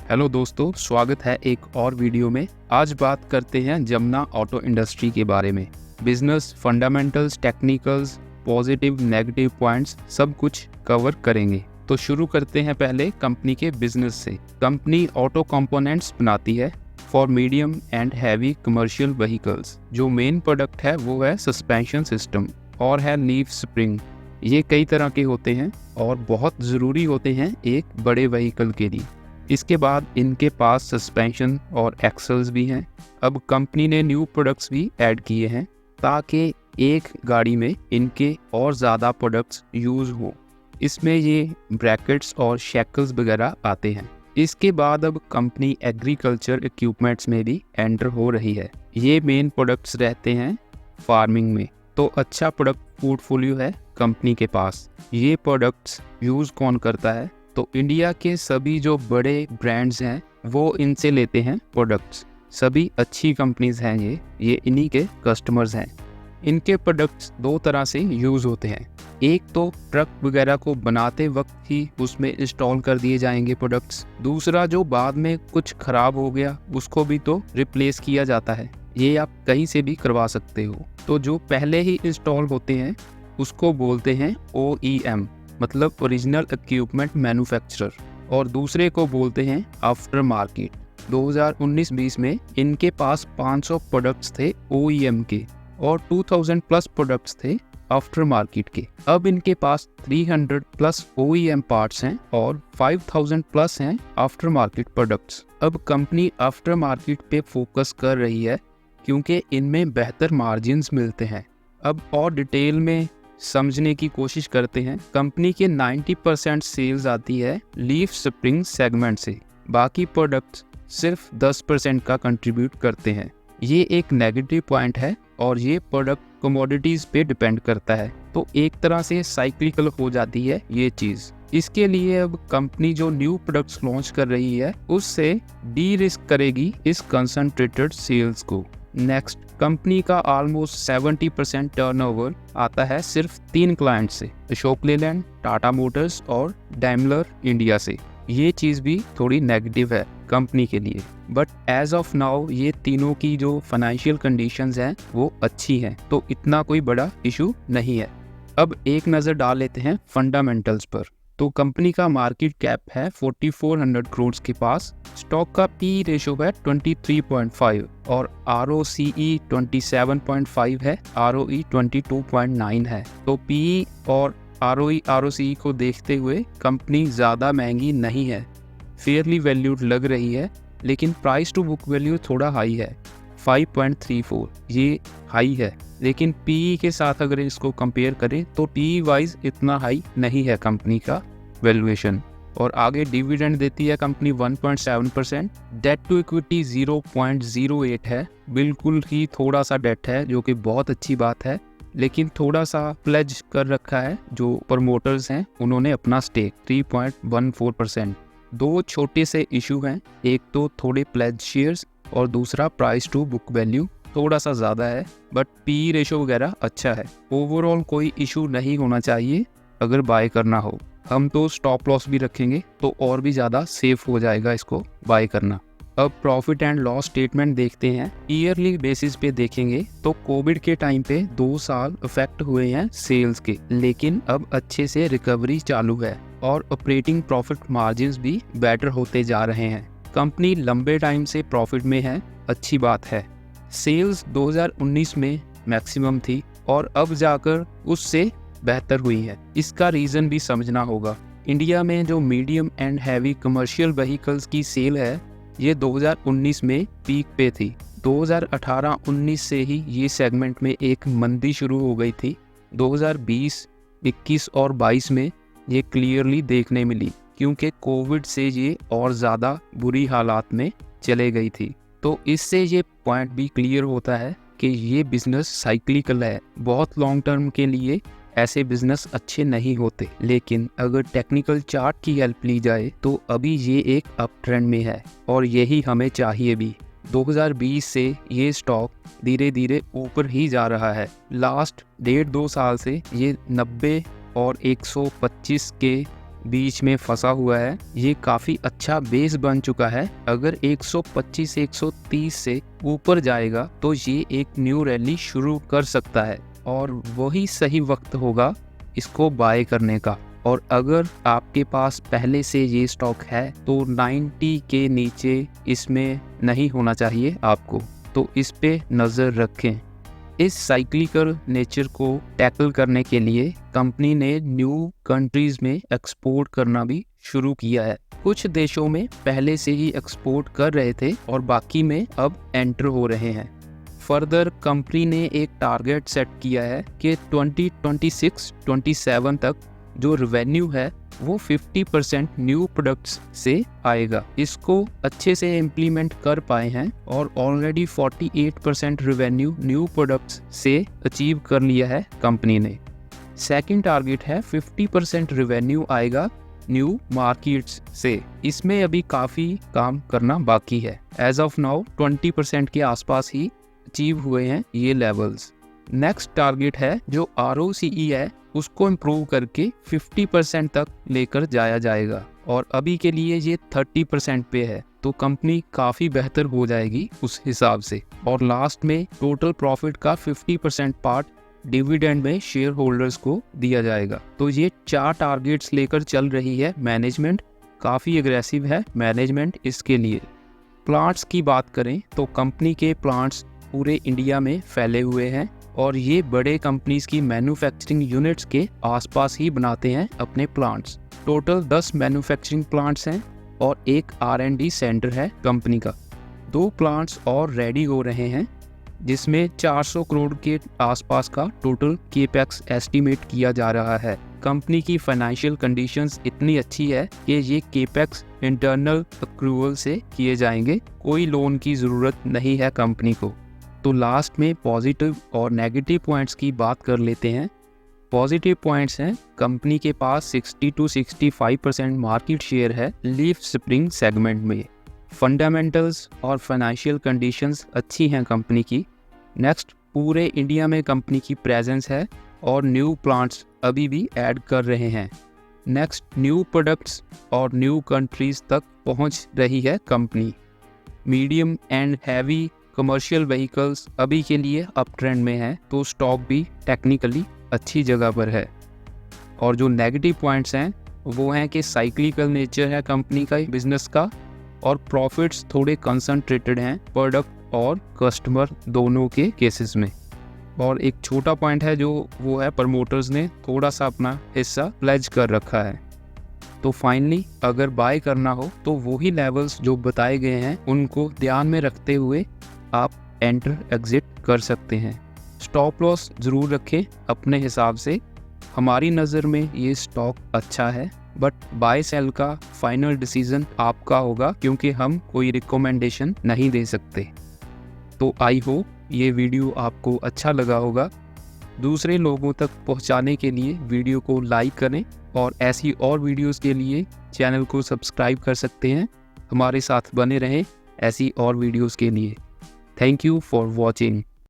Hello दोस्तों, स्वागत है एक और वीडियो में। आज बात करते हैं जमुना ऑटो इंडस्ट्री के बारे में। Business fundamentals, technicals, positive negative points सब कुछ कवर करेंगे। तो शुरू करते हैं पहले कंपनी के बिजनेस से। कंपनी ऑटो कंपोनेंट्स बनाती है for medium and heavy commercial vehicles. जो मेन प्रोडक्ट है वो है सस्पेंशन सिस्टम और है लीफ स्प्रिंग। ये कई तरह के होते हैं और बहुत ज़रूरी होते हैं एक बड़े व्हीकल के लिए। इसके बाद इनके पास सस्पेंशन और एक्सल्स भी हैं। अब कंपनी ने न्यू प्रोडक्ट्स भी ऐड किए हैं ताकि एक गाड़ी में इनके और ज़्यादा प्रोडक्ट्स यूज़ हो। इसमें ये ब्रैकेट्स और शैकल्स वगैरह आते हैं। इसके बाद अब कंपनी एग्रीकल्चर इक्विपमेंट्स में भी एंटर हो रही है। ये मेन प्रोडक्ट्स रहते हैं फार्मिंग में। तो अच्छा प्रोडक्ट पोर्टफोलियो है कंपनी के पास। ये प्रोडक्ट्स यूज़ कौन करता है? तो इंडिया के सभी जो बड़े ब्रांड्स हैं वो इनसे लेते हैं प्रोडक्ट्स। सभी अच्छी कंपनीज हैं ये इन्हीं के कस्टमर्स हैं। इनके प्रोडक्ट्स दो तरह से यूज़ होते हैं। एक तो ट्रक वगैरह को बनाते वक्त ही उसमें इंस्टॉल कर दिए जाएंगे प्रोडक्ट्स। दूसरा जो बाद में कुछ ख़राब हो गया उसको भी तो रिप्लेस किया जाता है। ये आप कहीं से भी करवा सकते हो। तो जो पहले ही इंस्टॉल होते हैं उसको बोलते हैं OEM, मतलब ओरिजिनल इक्विपमेंट मैन्युफैक्चरर, और दूसरे को बोलते हैं आफ्टर मार्केट। 2019-20 में इनके पास 500 प्रोडक्ट्स थे OEM के और 2000 प्लस प्रोडक्ट्स थे आफ्टर मार्केट के। अब इनके पास 300 प्लस OEM पार्ट्स हैं और 5000 प्लस हैं आफ्टर मार्केट प्रोडक्ट्स। अब कंपनी आफ्टर मार्केट पे फोकस कर रही है क्योंकि इनमें बेहतर मार्जिन्स मिलते हैं। अब और डिटेल में समझने की कोशिश करते हैं। कंपनी के 90% सेल्स आती है लीफ स्प्रिंग सेगमेंट से। बाकी प्रोडक्ट्स सिर्फ 10% का कंट्रीब्यूट करते हैं। ये एक नेगेटिव पॉइंट है और ये प्रोडक्ट कमोडिटीज़ पे डिपेंड करता है, तो एक तरह से साइक्लिकल हो जाती है ये चीज़। इसके लिए अब कंपनी जो न्यू प्रोडक्ट्स लॉन्च कर रही है उससे डी रिस्क करेगी इस कंसंट्रेटेड सेल्स को। नेक्स्ट, कंपनी का ऑलमोस्ट 70% टर्नओवर आता है सिर्फ 3 क्लाइंट से, अशोक लेलैंड, टाटा मोटर्स और डैमलर इंडिया से। ये चीज़ भी थोड़ी नेगेटिव है कंपनी के लिए, बट एज ऑफ नाउ ये तीनों की जो फाइनेंशियल कंडीशंस हैं वो अच्छी हैं, तो इतना कोई बड़ा इशू नहीं है। अब एक नज़र डाल लेते हैं फंडामेंटल्स पर। तो कंपनी का मार्केट कैप है 4400 करोड़ के पास। स्टॉक का PE रेशो है 23.5 और ROCE 27.5 है, ROE 22.9 है। तो PE और ROE ROCE को देखते हुए कंपनी ज़्यादा महंगी नहीं है, फेयरली वैल्यूड लग रही है। लेकिन प्राइस टू बुक वैल्यू थोड़ा हाई है, 5.34, ये हाई है। लेकिन PE के साथ अगर इसको कंपेयर करें तो PE वाइज इतना हाई नहीं है कंपनी का वैल्यूएशन। और आगे डिविडेंड देती है कंपनी 1.7%। डेट टू इक्विटी 0.08 है, बिल्कुल ही थोड़ा सा डेट है जो कि बहुत अच्छी बात है। लेकिन थोड़ा सा प्लेज कर रखा है जो प्रमोटर्स हैं, उन्होंने अपना स्टेक 3.14%। दो छोटे से इशू हैं, एक तो थोड़े प्लेज शेयर्स और दूसरा प्राइस टू बुक वैल्यू थोड़ा सा ज़्यादा है, बट PE रेशो वगैरह अच्छा है। ओवरऑल कोई इशू नहीं होना चाहिए अगर बाय करना हो। हम तो स्टॉप लॉस भी रखेंगे तो और भी ज़्यादा सेफ हो जाएगा इसको बाय करना। अब प्रॉफिट एंड लॉस स्टेटमेंट देखते हैं। ईयरली बेसिस पे देखेंगे तो कोविड के टाइम पे 2 साल इफेक्ट हुए हैं सेल्स के, लेकिन अब अच्छे से रिकवरी चालू है और ऑपरेटिंग प्रॉफिट मार्जिन्स भी बेटर होते जा रहे हैं। कंपनी लंबे टाइम से प्रॉफिट में है, अच्छी बात है। सेल्स 2019 में मैक्सिमम थी और अब जाकर उससे बेहतर हुई है। इसका रीज़न भी समझना होगा। इंडिया में जो medium and heavy commercial vehicles की सेल है ये 2019 में पीक पे थी। 2018-19 से ही ये सेगमेंट में एक मंदी शुरू हो गई थी। 2020, 21 और 22 में ये क्लियरली देखने मिली क्योंकि कोविड से ये और ज़्यादा बुरी हालात में चले गई थी। तो इससे ये पॉइंट भी क्लियर होता है कि ये बिजनेस साइक्लिकल है। बहुत लॉन्ग टर्म के लिए ऐसे बिजनेस अच्छे नहीं होते, लेकिन अगर टेक्निकल चार्ट की हेल्प ली जाए तो अभी ये एक अप ट्रेंड में है और यही हमें चाहिए भी। 2020 से ये स्टॉक धीरे धीरे ऊपर ही जा रहा है। लास्ट 1.5-2 साल से ये 90 और 125 के बीच में फंसा हुआ है, ये काफ़ी अच्छा बेस बन चुका है। अगर 125-130 से ऊपर जाएगा तो ये एक न्यू रैली शुरू कर सकता है और वही सही वक्त होगा इसको बाय करने का। और अगर आपके पास पहले से ये स्टॉक है तो 90 के नीचे इसमें नहीं होना चाहिए आपको, तो इस पे नज़र रखें। इस साइक्लिकल नेचर को टैकल करने के लिए कंपनी ने न्यू कंट्रीज़ में एक्सपोर्ट करना भी शुरू किया है। कुछ देशों में पहले से ही एक्सपोर्ट कर रहे थे और बाकी में अब एंटर हो रहे हैं। फर्दर कंपनी ने एक टारगेट सेट किया है कि 2026-27 तक जो रेवेन्यू है वो 50% न्यू प्रोडक्ट्स से आएगा। इसको अच्छे से इम्प्लीमेंट कर पाए हैं और ऑलरेडी 48% रेवेन्यू न्यू प्रोडक्ट्स से अचीव कर लिया है कंपनी ने। सेकंड टारगेट है 50% रेवेन्यू आएगा न्यू मार्केट्स से। इसमें अभी काफ़ी काम करना बाकी है। एज ऑफ नाउ 20% के आसपास ही अचीव हुए हैं ये लेवल्स। नेक्स्ट टारगेट है जो ROCE है उसको इम्प्रूव करके 50% तक लेकर जाया जाएगा और अभी के लिए ये 30% पे है, तो कंपनी काफ़ी बेहतर हो जाएगी उस हिसाब से। और लास्ट में टोटल प्रॉफिट का 50% पार्ट डिविडेंड में शेयर होल्डर्स को दिया जाएगा। तो ये 4 टारगेट्स लेकर चल रही है मैनेजमेंट। काफ़ी एग्रेसिव है मैनेजमेंट इसके लिए। प्लांट्स की बात करें तो कंपनी के प्लांट्स पूरे इंडिया में फैले हुए हैं और ये बड़े कंपनीज की मैन्युफैक्चरिंग यूनिट्स के आसपास ही बनाते हैं अपने प्लांट्स। टोटल 10 मैन्युफैक्चरिंग प्लांट्स हैं और एक R&D सेंटर है कंपनी का। 2 प्लांट्स और रेडी हो रहे हैं जिसमें 400 करोड़ के आसपास का टोटल केपेक्स एस्टीमेट किया जा रहा है। कंपनी की फाइनेंशियल कंडीशंस इतनी अच्छी है कि ये केपेक्स इंटरनल अक्रूवल से किए जाएंगे, कोई लोन की ज़रूरत नहीं है कंपनी को। तो लास्ट में पॉजिटिव और नेगेटिव पॉइंट्स की बात कर लेते हैं। पॉजिटिव पॉइंट्स हैं कंपनी के पास 60-65% मार्केट शेयर है लीफ स्प्रिंग सेगमेंट में। फंडामेंटल्स और फाइनेंशियल कंडीशंस अच्छी हैं कंपनी की। नेक्स्ट, पूरे इंडिया में कंपनी की प्रेजेंस है और न्यू प्लांट्स अभी भी ऐड कर रहे हैं। नेक्स्ट, न्यू प्रोडक्ट्स और न्यू कंट्रीज तक पहुंच रही है company. Medium and heavy commercial vehicles अभी के लिए अप ट्रेंड में है, तो स्टॉक भी टेक्निकली अच्छी जगह पर है। और जो नेगेटिव पॉइंट्स हैं वो हैं कि साइक्लिकल नेचर है कंपनी का बिजनेस का और प्रॉफिट्स थोड़े कंसंट्रेटेड हैं प्रोडक्ट और कस्टमर दोनों के केसेस में। और एक छोटा पॉइंट है जो वो है प्रमोटर्स ने थोड़ा सा अपना हिस्सा प्लेज कर रखा है। तो फाइनली अगर बाय करना हो तो वही लेवल्स जो बताए गए हैं उनको ध्यान में रखते हुए आप एंटर एग्जिट कर सकते हैं। स्टॉप लॉस ज़रूर रखें अपने हिसाब से। हमारी नज़र में ये स्टॉक अच्छा है, बट बाय सेल का फाइनल डिसीजन आपका होगा क्योंकि हम कोई रिकमेंडेशन नहीं दे सकते। तो आई होप ये वीडियो आपको अच्छा लगा होगा। दूसरे लोगों तक पहुंचाने के लिए वीडियो को लाइक करें और ऐसी और वीडियोस के लिए चैनल को सब्सक्राइब कर सकते हैं। हमारे साथ बने रहें ऐसी और वीडियोस के लिए। Thank you for watching.